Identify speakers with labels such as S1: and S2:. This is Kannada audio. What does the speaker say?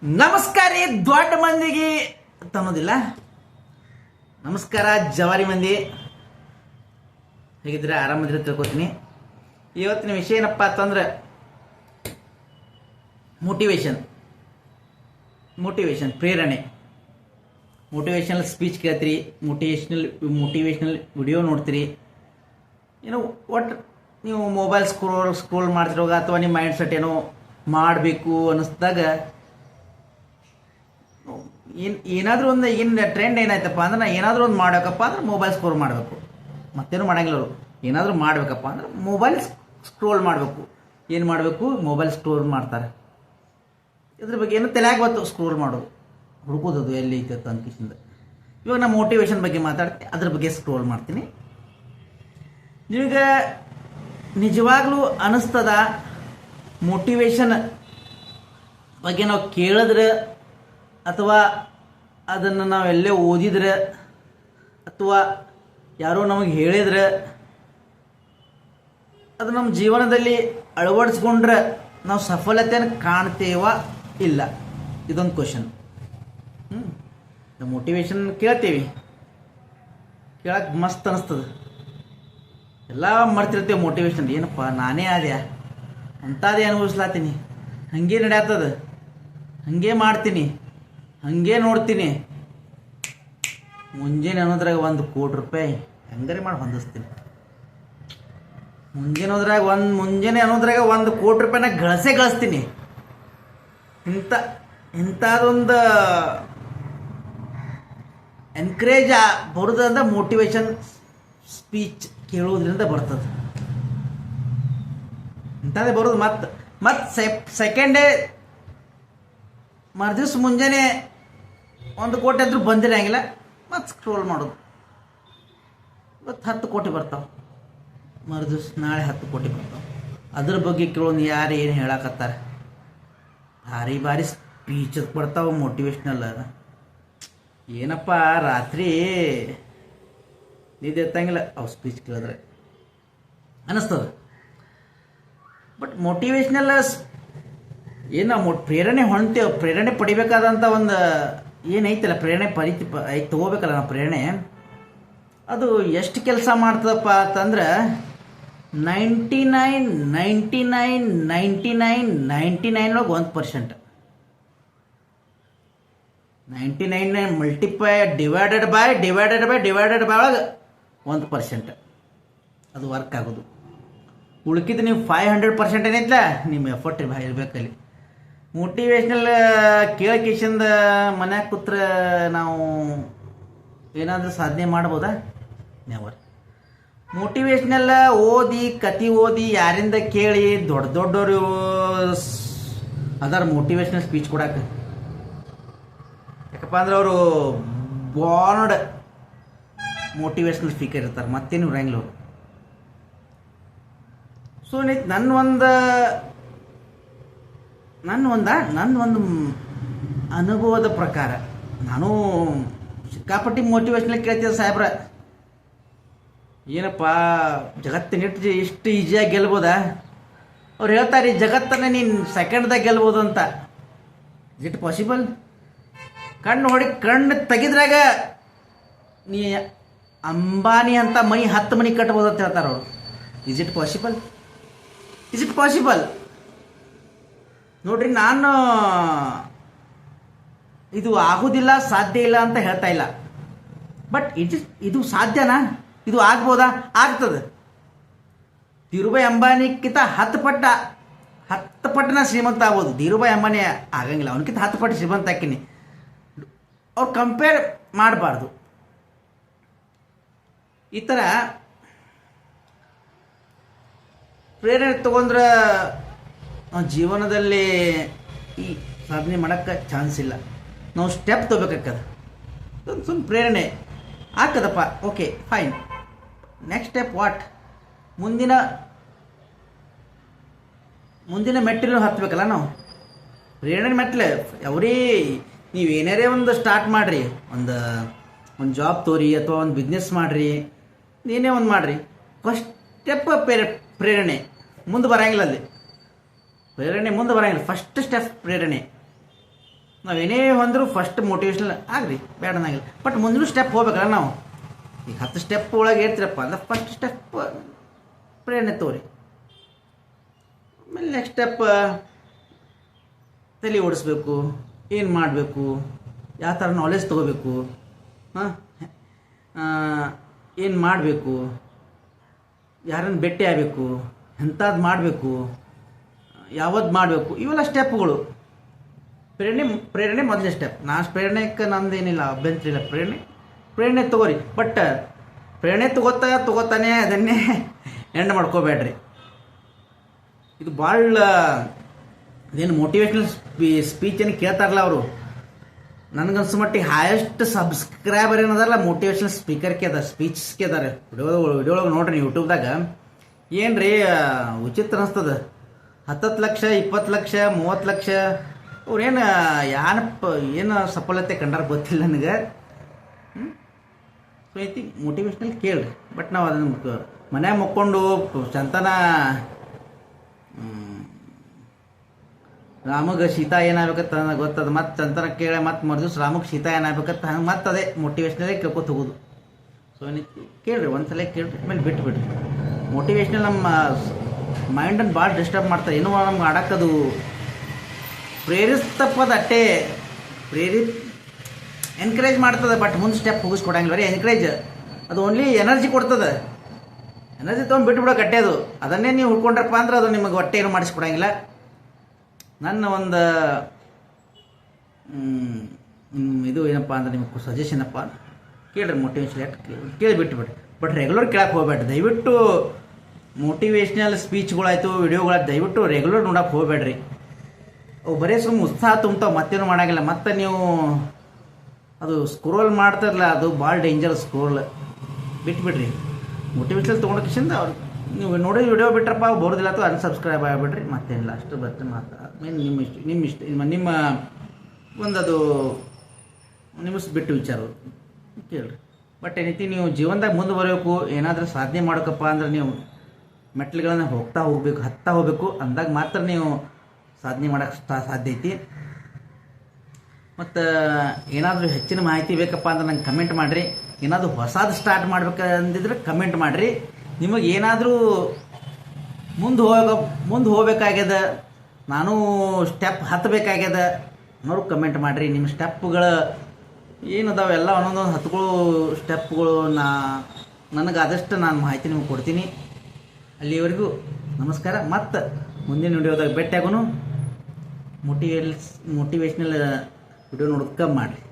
S1: ನಮಸ್ಕಾರ ರೀ ದೊಡ್ಡ ಮಂದಿಗೆ ಅನ್ನೋದಿಲ್ಲ. ನಮಸ್ಕಾರ ಜವಾರಿ ಮಂದಿ, ಹೇಗಿದ್ರೆ ಆರಾಮದಿರ ತಿಳ್ಕೊತೀನಿ. ಇವತ್ತಿನ ವಿಷಯ ಏನಪ್ಪ ಅಂತಂದ್ರೆ ಮೋಟಿವೇಶನ್ ಪ್ರೇರಣೆ. ಮೋಟಿವೇಶನಲ್ ಸ್ಪೀಚ್ ಕೇಳ್ತೀರಿ, ಮೋಟಿವೇಶನಲ್ ವಿಡಿಯೋ ನೋಡ್ತೀರಿ. ಏನೋ ಒಟ್ಟು ನೀವು ಮೊಬೈಲ್ ಸ್ಕ್ರೋಲ್ ಮಾಡ್ತಿರೋವಾಗ ಅಥವಾ ನಿಮ್ಮ ಮೈಂಡ್ ಸೆಟ್ ಏನೋ ಮಾಡಬೇಕು ಅನ್ನಿಸ್ದಾಗ ಏನಾದರೂ ಒಂದು ಟ್ರೆಂಡ್ ಏನಾಯ್ತಪ್ಪ ಅಂದ್ರೆ ನಾ ಏನಾದರೂ ಒಂದು ಮಾಡಬೇಕಪ್ಪ ಅಂದ್ರೆ ಮೊಬೈಲ್ ಸ್ಕ್ರೋಲ್ ಮಾಡಬೇಕು, ಮತ್ತೇನು ಮಾಡಂಗಿಲ್ಲ. ಅವರು ಏನಾದರೂ ಮಾಡಬೇಕಪ್ಪ ಅಂದ್ರೆ ಮೊಬೈಲ್ ಸ್ಕ್ರೋಲ್ ಮಾಡಬೇಕು. ಏನು ಮಾಡಬೇಕು? ಮೊಬೈಲ್ ಸ್ಕ್ರೋಲ್ ಮಾಡ್ತಾರೆ. ಇದ್ರ ಬಗ್ಗೆ ಏನೋ ತಲೆಯಾಗ ಗೊತ್ತು, ಸ್ಕ್ರೋಲ್ ಮಾಡೋದು, ಹುಡುಕೋದು ಎಲ್ಲಿ ಐತೆ ಅಂತ ಕಿಸಿಂದ. ಇವಾಗ ನಾನು ಮೋಟಿವೇಶನ್ ಬಗ್ಗೆ ಮಾತಾಡ್ತೀನಿ, ಅದ್ರ ಬಗ್ಗೆ ಸ್ಕ್ರೋಲ್ ಮಾಡ್ತೀನಿ. ನಿಮಗೆ ನಿಜವಾಗ್ಲೂ ಅನ್ನಿಸ್ತದ ಮೋಟಿವೇಶನ್ ಬಗ್ಗೆ ನಾವು ಕೇಳಿದ್ರೆ ಅಥವಾ ಅದನ್ನು ನಾವೆಲ್ಲೇ ಓದಿದ್ರೆ ಅಥವಾ ಯಾರೋ ನಮಗೆ ಹೇಳಿದ್ರೆ ಅದು ನಮ್ಮ ಜೀವನದಲ್ಲಿ ಅಳವಡಿಸ್ಕೊಂಡ್ರೆ ನಾವು ಸಫಲತೆಯನ್ನು ಕಾಣ್ತೇವ ಇಲ್ಲ? ಇದೊಂದು ಕ್ವಶನ್. ನಾವು ಮೋಟಿವೇಶನ್ ಕೇಳ್ತೀವಿ, ಕೇಳಕ್ಕೆ ಮಸ್ತ್ ಅನ್ನಿಸ್ತದೆ, ಎಲ್ಲ ಮರ್ತಿರ್ತೇವೆ. ಮೋಟಿವೇಶನ್ ಏನಪ್ಪ ನಾನೇ ಆದ್ಯಾ ಅಂಥದ್ದೇ ಅನುಭವಿಸ್ಲಾತೀನಿ, ಹಾಗೆ ನಡೆಯತ್ತದ, ಹಾಗೆ ಮಾಡ್ತೀನಿ, ಹಾಗೆ ನೋಡ್ತೀನಿ. ಮುಂಜಾನೆ ಅನ್ನೋದ್ರಾಗ 1 ಕೋಟಿ ರೂಪಾಯಿ ಹೆಂಗಾರೆ ಮಾಡಿ ಹೊಂದಿಸ್ತೀನಿ. ಮುಂಜಾನೆ ಅನ್ನೋದ್ರಾಗ 1 ಕೋಟಿ ರೂಪಾಯಿನ ಗಳಿಸ್ತೀನಿ. ಇಂಥದೊಂದು ಎನ್ಕರೇಜ್ ಬರೋದಂದ್ರೆ ಮೋಟಿವೇಶನ್ ಸ್ಪೀಚ್ ಕೇಳೋದ್ರಿಂದ ಬರ್ತದೆ. ಇಂಥದ್ದೇ ಬರೋದು. ಮತ್ತು ಸೆಕೆಂಡೇ ಮರುದಿವ್ಸ ಮುಂಜಾನೆ 1 ಕೋಟಿ ಅಂದ್ರೂ ಬಂದಿರಂಗಿಲ್ಲ, ಮತ್ತು ಸ್ಕ್ರೋಲ್ ಮಾಡೋದು. ಇವತ್ತು 10 ಕೋಟಿ ಬರ್ತಾವೆ, ಮರುದಿವ್ಸ ನಾಳೆ 10 ಕೋಟಿ ಬರ್ತಾವೆ. ಅದ್ರ ಬಗ್ಗೆ ಕೇಳೋದು ಯಾರು ಏನು ಹೇಳಕತ್ತಾರೆ? ಭಾರಿ ಸ್ಪೀಚ್ ಬರ್ತಾವೆ ಮೋಟಿವೇಶ್ನಲ್. ಏನಪ್ಪ ರಾತ್ರಿ ನಿದ್ದೆ ಎತ್ತಂಗಿಲ್ಲ ಅವು ಸ್ಪೀಚ್ ಕೇಳಿದ್ರೆ ಅನ್ನಿಸ್ತದೆ. ಬಟ್ ಮೋಟಿವೇಶ್ನಲ್ ಏನು ನಾವು ಪ್ರೇರಣೆ ಹೊಣ್ತೇವೆ, ಪ್ರೇರಣೆ ಪಡಿಬೇಕಾದಂಥ ಒಂದು ಏನೈತಲ್ಲ, ಪ್ರೇರಣೆ ತಗೋಬೇಕಲ್ಲ ನಾವು ಪ್ರೇರಣೆ. ಅದು ಎಷ್ಟು ಕೆಲಸ ಮಾಡ್ತದಪ್ಪ ಅಂತಂದ್ರೆ 99 1%. 99 ಮಲ್ಟಿಪ್ಲೈ ಡಿವೈಡೆಡ್ ಬೈ ಒಳಗೆ 1% ಅದು ವರ್ಕ್ ಆಗೋದು. ಉಳ್ಕಿದ್ದು ನೀವು 500% ಏನೈತಲ್ಲ, ನಿಮ್ಮ ಎಫರ್ಟ್ ಇರಬೇಕಲ್ಲಿ. ಮೋಟಿವೇಶ್ನಲ್ ಕೇಳಕಿಶಿಂದ ಮನ್ಯಾಗ ಕೂತ್ರೆ ನಾವು ಏನಾದರೂ ಸಾಧನೆ ಮಾಡ್ಬೋದಾ? ನೆವರ್. ಮೋಟಿವೇಶ್ನಲ್ ಕತೆ ಓದಿ ಯಾರಿಂದ ಕೇಳಿ ದೊಡ್ಡವರು ಅದಾರ ಮೋಟಿವೇಶ್ನಲ್ ಸ್ಪೀಚ್ ಕೊಡಕ್ಕೆ. ಯಾಕಪ್ಪ ಅಂದ್ರೆ ಅವರು ಬಾರ್ನ್ಡ್ ಮೋಟಿವೇಶ್ನಲ್ ಸ್ಪೀಕರ್ ಇರ್ತಾರೆ, ಮತ್ತೇನು ಇರಂಗಿಲ್ಲ ಅವರು. ಸೊ ನನ್ನ ಒಂದು ಅನುಭವದ ಪ್ರಕಾರ ನಾನು ಸಿಕ್ಕಾಪಟ್ಟಿ ಮೋಟಿವೇಶ್ನಲ್ ಕೇಳ್ತಿದ್ದೆ. ಸಾಹೇಬ್ರ ಏನಪ್ಪ ಜಗತ್ತಿನಿಟ್ಟು ಇಷ್ಟು ಈಸಿಯಾಗಿ ಗೆಲ್ಬೋದಾ? ಅವ್ರು ಹೇಳ್ತಾರೆ ಈ ಜಗತ್ತನ್ನು ನೀನು ಸೆಕೆಂಡ್ದಾಗ ಗೆಲ್ಬೋದು ಅಂತ. Is it possible? ಕಣ್ಣು ತೆಗೆದ್ರಾಗ ನೀ ಅಂಬಾನಿ ಅಂತ 10 ಮನೆ ಕಟ್ಬೋದು ಅಂತ ಹೇಳ್ತಾರೆ ಅವರು. Is it possible? ನೋಡ್ರಿ, ನಾನು ಇದು ಆಗೋದಿಲ್ಲ, ಸಾಧ್ಯ ಇಲ್ಲ ಅಂತ ಹೇಳ್ತಾ ಇಲ್ಲ. ಬಟ್ ಇದು ಸಾಧ್ಯನಾ? ಇದು ಆಗ್ಬೋದಾ? ಆಗ್ತದೆ. ಧೀರುಭಾಯಿ ಅಂಬಾನಿಕ್ಕಿಂತ 10 ಪಟ್ಟನ ಶ್ರೀಮಂತ ಆಗ್ಬೋದು. ಧೀರುಭಾಯಿ ಅಂಬಾನಿ ಆಗಂಗಿಲ್ಲ, ಅವನಕ್ಕಿಂತ 10 ಪಟ್ಟು ಶ್ರೀಮಂತ ಹಾಕಿನಿ. ಅವ್ರು ಕಂಪೇರ್ ಮಾಡಬಾರ್ದು. ಈ ಥರ ಪ್ರೇರಣೆ ತಗೊಂಡ್ರೆ ನಾವು ಜೀವನದಲ್ಲಿ ಈ ಸಾಧನೆ ಮಾಡೋಕ್ಕೆ ಚಾನ್ಸ್ ಇಲ್ಲ. ನಾವು ಸ್ಟೆಪ್ ತೊಗೋಬೇಕಾಗ್ತದೆ. ಸುಮ್ಮನೆ ಪ್ರೇರಣೆ ಆಗ್ತದಪ್ಪ, okay fine. Next step what? ಮುಂದಿನ ಮೆಟ್ಟಿಲು ಹತ್ತಬೇಕಲ್ಲ ನಾವು. ಪ್ರೇರಣೆ ಮೆಟ್ಲೆ ನೀವೇನಾರೇ ಒಂದು ಸ್ಟಾರ್ಟ್ ಮಾಡಿರಿ, ಒಂದು ಜಾಬ್ ತೋರಿ ಅಥವಾ ಒಂದು ಬಿಸ್ನೆಸ್ ಮಾಡಿರಿ, ನೀನೇ ಒಂದು ಮಾಡಿರಿ. ಫಸ್ಟ್ ಸ್ಟೆಪ್ ಪ್ರೇರಣೆ, ಮುಂದೆ ಬರೋಂಗಿಲ್ಲ ಅಲ್ಲಿ. ಪ್ರೇರಣೆ ಮುಂದೆ ಬರೋಂಗಿಲ್ಲ. ಫಸ್ಟ್ ಸ್ಟೆಪ್ ಪ್ರೇರಣೆ. ನಾವೇನೇ ಹೊಂದ್ರು ಫಸ್ಟ್ ಮೋಟಿವೇಶ್ನಲ್ ಆಗ್ರಿ ಬೇಡನಾಗಿಲ್ಲ, ಬಟ್ ಮುಂದಿನ ಸ್ಟೆಪ್ ಹೋಗ್ಬೇಕಲ್ಲ ನಾವು. ಈಗ 10 ಸ್ಟೆಪ್ ಒಳಗೆ ಇರ್ತೀರಪ್ಪ ಅಂದ್ರೆ ಫಸ್ಟ್ ಸ್ಟೆಪ್ ಪ್ರೇರಣೆ ತೋರಿ. ಆಮೇಲೆ ನೆಕ್ಸ್ಟ್ ಸ್ಟೆಪ್ ತಲೆ ಓಡಿಸ್ಬೇಕು, ಏನು ಮಾಡಬೇಕು, ಯಾವ ಥರ ನಾಲೆಜ್ ತೊಗೋಬೇಕು, ಏನು ಮಾಡಬೇಕು, ಯಾರನ್ನು ಭೇಟಿ ಆಗಬೇಕು, ಎಂಥದ್ದು ಮಾಡಬೇಕು, ಯಾವತ್ತು ಮಾಡಬೇಕು, ಇವೆಲ್ಲ ಸ್ಟೆಪ್ಗಳು. ಪ್ರೇರಣೆ ಮೊದಲನೇ ಸ್ಟೆಪ್. ಪ್ರೇರಣೆಗೆ ನಂದೇನಿಲ್ಲ, ಅಭ್ಯಂತರ ಇಲ್ಲ. ಪ್ರೇರಣೆ ತೊಗೋರಿ, ಬಟ್ ಪ್ರೇರಣೆ ತಗೋತಾನೆ ಅದನ್ನೇ ಎಂಡ್ ಮಾಡ್ಕೋಬೇಡ್ರಿ. ಇದು ಭಾಳ ಏನು ಮೋಟಿವೇಶ್ನಲ್ ಸ್ಪೀಚನ್ನು ಕೇಳ್ತಾರಲ್ಲ ಅವರು, ನನಗನ್ಸೋ ಮಟ್ಟಿಗೆ ಹೈಯೆಸ್ಟ್ ಸಬ್ಸ್ಕ್ರೈಬರ್ ಏನದಲ್ಲ ಮೋಟಿವೇಶ್ನಲ್ ಸ್ಪೀಕರ್ಗೆ ಅದ, ಸ್ಪೀಚ್ಸ್ಗೆ ಅದಾರೆ. ವಿಡಿಯೋ ನೋಡ್ರಿ ಯೂಟ್ಯೂಬ್ದಾಗ. ಏನು ರೀ ವಿಚಿತ್ರ ಅನಿಸ್ತದ. 10 ಲಕ್ಷ 20 ಲಕ್ಷ 30 ಲಕ್ಷ ಅವ್ರೇನು ಏನು ಸಫಲತೆ ಕಂಡಾರ ಗೊತ್ತಿಲ್ಲ ನನಗೆ. ಸೊ ಐತಿ ಮೋಟಿವೇಶ್ನಲ್ ಕೇಳ್ರಿ, ಬಟ್ ನಾವು ಅದನ್ನು ಮನ್ಯಾಗ ಮಕ್ಕೊಂಡು ಚಂತನ ರಾಮಗೆ ಸೀತಾ ಏನಾಗಬೇಕಂತ ಗೊತ್ತದ, ಮತ್ತು ಚಂತನ ಕೇಳಿ ಮತ್ತು ಮರುದಿವ್ಸ ರಾಮಗೆ ಸೀತಾ ಏನಾಗಬೇಕಂತ ಹಂಗೆ ಮತ್ತೆ ಅದೇ ಮೋಟಿವೇಶ್ನಲ್ಲೇ ಕೇಳ್ಕೊತ ಹೋಗೋದು. ಸೊ ಏನೈತಿ ಕೇಳ್ರಿ, ಒಂದ್ಸಲ ಕೇಳ್ರಿ, ಆಮೇಲೆ ಬಿಟ್ಬಿಡ್ರಿ. ಮೋಟಿವೇಶ್ನಲ್ ನಮ್ಮ ಮೈಂಡನ್ನು ಭಾಳ ಡಿಸ್ಟರ್ಬ್ ಮಾಡ್ತಾರೆ. ಏನೋ ನಮ್ಗೆ ಆಡೋಕ್ಕದು ಪ್ರೇರಿಸ್ತಪ್ಪದ ಅಟ್ಟೆ ಎನ್ಕರೇಜ್ ಮಾಡ್ತದೆ, ಬಟ್ ಮುಂದೆ ಸ್ಟೆಪ್ ಹೋಗಿಸ್ಕೊಡಂಗಿಲ್ಲ. ಬರೀ ಎನ್ಕರೇಜ್ ಅದು ಓನ್ಲಿ ಎನರ್ಜಿ ಕೊಡ್ತದೆ. ಎನರ್ಜಿ ತೊಗೊಂಡು ಬಿಟ್ಬಿಡೋ ಗಟ್ಟೆ ಅದು. ಅದನ್ನೇ ನೀವು ಹುಡ್ಕೊಂಡ್ರಪ್ಪ ಅಂದ್ರೆ ಅದು ನಿಮಗೆ ಹೊಟ್ಟೆ ಏನು ಮಾಡಿಸ್ಕೊಡಂಗಿಲ್ಲ. ನನ್ನ ಒಂದು ಇದು ಏನಪ್ಪ ಅಂದ್ರೆ ನಿಮಗೆ ಸಜೆಷನ್ ಅಪ್ಪ, ಕೇಳ್ರಿ ಮೋಟಿವೇಶ್ನಲ್ ಕೇಳಿ ಬಿಟ್ಟುಬಿಡ್ರಿ, ಬಟ್ ರೆಗ್ಯುಲರ್ ಕೇಳಕ್ಕೆ ಹೋಗ್ಬೇಡ್ರಿ ದಯವಿಟ್ಟು. ಮೋಟಿವೇಶ್ನಲ್ ಸ್ಪೀಚ್ಗಳಾಯ್ತು, ವಿಡಿಯೋಗಳಾಯ್ತು, ದಯವಿಟ್ಟು ರೆಗ್ಯುಲರ್ ನೋಡಕ್ಕೆ ಹೋಗ್ಬೇಡ್ರಿ. ಅವು ಬರೀ ಸುಮ್ಮನೆ ಉತ್ಸಾಹ ತುಂಬ್ತಾವೆ, ಮತ್ತೇನು ಮಾಡೋಂಗಿಲ್ಲ. ಮತ್ತು ನೀವು ಅದು ಸ್ಕ್ರೋಲ್ ಮಾಡ್ತಾರಲ್ಲ, ಅದು ಭಾಳ ಡೇಂಜರ್. ಸ್ಕ್ರೋಲ್ ಬಿಟ್ಬಿಡ್ರಿ. ಮೋಟಿವೇಶ್ನಲ್ ತೊಗೊಂಡಕ್ಕಿಂತ ಅವ್ರು ನೀವು ನೋಡಿ ವಿಡಿಯೋ ಬಿಟ್ರಪ್ಪ ಬರೋದಿಲ್ಲ ಅಥವಾ ಅನ್ಸಬ್ಸ್ಕ್ರೈಬ್ ಆಗಿಬಿಡ್ರಿ, ಮತ್ತೇನಿಲ್ಲ. ಅಷ್ಟು ಬರ್ತದೆ ಆಮೇಲೆ ನಿಮ್ಮ ಇಷ್ಟ ನಿಮ್ಮ ಒಂದದು ನಿಮಿಸ್ ಬಿಟ್ಟು ವಿಚಾರ ಕೇಳ್ರಿ. ಬಟ್ ಏನೈತಿ ನೀವು ಜೀವನದಾಗ ಮುಂದೆ ಬರಬೇಕು, ಏನಾದರೂ ಸಾಧನೆ ಮಾಡೋಕಪ್ಪ ಅಂದ್ರೆ ನೀವು ಮೆಟ್ಲುಗಳನ್ನು ಹತ್ತಾ ಹೋಗಬೇಕು. ಅಂದಾಗ ಮಾತ್ರ ನೀವು ಸಾಧನೆ ಮಾಡೋಕ್ಕೆ ಸಾಧ್ಯ ಐತಿ. ಮತ್ತು ಏನಾದರೂ ಹೆಚ್ಚಿನ ಮಾಹಿತಿ ಬೇಕಪ್ಪ ಅಂದ್ರೆ ನಂಗೆ ಕಮೆಂಟ್ ಮಾಡಿರಿ. ಏನಾದರೂ ಹೊಸದು ಸ್ಟಾರ್ಟ್ ಮಾಡ್ಬೇಕಂದಿದ್ರೆ ಕಮೆಂಟ್ ಮಾಡಿರಿ. ನಿಮಗೆ ಏನಾದರೂ ಮುಂದೆ ಹೋಗ್ಬೇಕಾಗ್ಯದ, ನಾನು ಸ್ಟೆಪ್ ಹತ್ತಬೇಕಾಗ್ಯದ ಅನ್ನೋರು ಕಮೆಂಟ್ ಮಾಡಿರಿ. ನಿಮ್ಮ ಸ್ಟೆಪ್ಗಳು ಏನದಾವೆ ಎಲ್ಲ ಒಂದೊಂದು ಹತ್ಗಳು ಸ್ಟೆಪ್ಗಳು ನನಗೆ ಆದಷ್ಟು ನಾನು ಮಾಹಿತಿ ನಿಮಗೆ ಕೊಡ್ತೀನಿ. ಅಲ್ಲಿವರೆಗೂ ನಮಸ್ಕಾರ. ಮತ್ತು ಮುಂದಿನ ವಿಡಿಯೋದಾಗ ಭೇಟಿಯಾಗೋನು. ಮೋಟಿವೇಶ್ನಲ್ ವಿಡಿಯೋ ನೋಡೋದು ಕಮ್ಮಿ ಮಾಡಿರಿ.